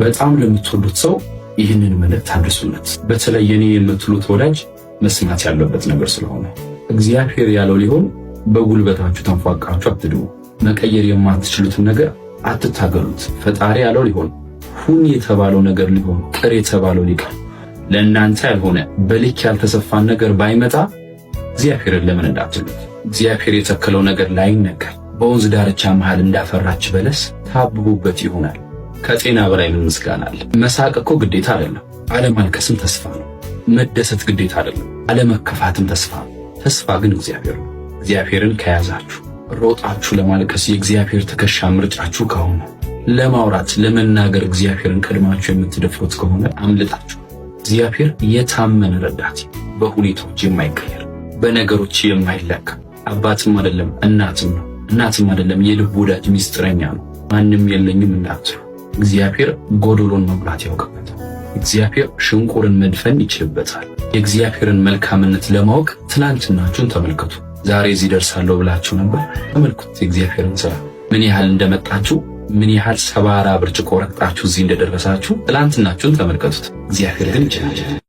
በጣም ለምትወዱት ሰው ይህንን መልእክት አድርሱለት። በተለይ የኔ የምትሉት ወዳጅ መስማት ያለበት ነገር ስለሆነ እግዚአብሔር ያለው ሊሆን በጉልበታችሁ ተንፏቃችሁ አትድሙ። መቀየር የማትችሉትን ነገር አትታገሉት። ፈጣሪ ያለው ሊሆን፣ ሁን የተባለው ነገር ሊሆን፣ ቅር የተባለው ሊቀር። ለእናንተ ያልሆነ በልክ ያልተሰፋን ነገር ባይመጣ እግዚአብሔርን ለምን እንዳትሉት። እግዚአብሔር የተከለው ነገር ላይነገር በወንዝ ዳርቻ መሃል እንዳፈራች በለስ ታብቡበት ይሆናል። ከጤና በላይ ምን ምስጋና አለ? መሳቅ እኮ ግዴታ አይደለም። አለማልቀስም ተስፋ ነው። መደሰት ግዴታ አይደለም። አለመከፋትም ተስፋ ነው። ተስፋ ግን እግዚአብሔር ነው። እግዚአብሔርን ከያዛችሁ ሮጣችሁ ለማልቀስ የእግዚአብሔር ትከሻ ምርጫችሁ ከሆነ ለማውራት ለመናገር እግዚአብሔርን ቀድማችሁ የምትደፍሩት ከሆነ አምልጣችሁ። እግዚአብሔር የታመነ ረዳት፣ በሁኔታዎች የማይቀየር በነገሮች የማይለካ አባትም አይደለም እናትም ነው። እናትም አይደለም የልብ ወዳጅ ሚስጥረኛ ነው። ማንም የለኝም እንዳትሉ። እግዚአብሔር ጎዶሎን መሙላት ያውቅበታል። እግዚአብሔር ሽንቁርን መድፈን ይችልበታል። የእግዚአብሔርን መልካምነት ለማወቅ ትናንትናችሁን ተመልከቱ። ዛሬ እዚህ ደርሳለሁ ብላችሁ ነበር? ተመልከቱት የእግዚአብሔርን ሥራ ምን ያህል እንደመጣችሁ፣ ምን ያህል ሰባራ ብርጭቆ ረግጣችሁ እዚህ እንደደረሳችሁ ትናንትናችሁን ተመልከቱት። እግዚአብሔር ግን ይችላል።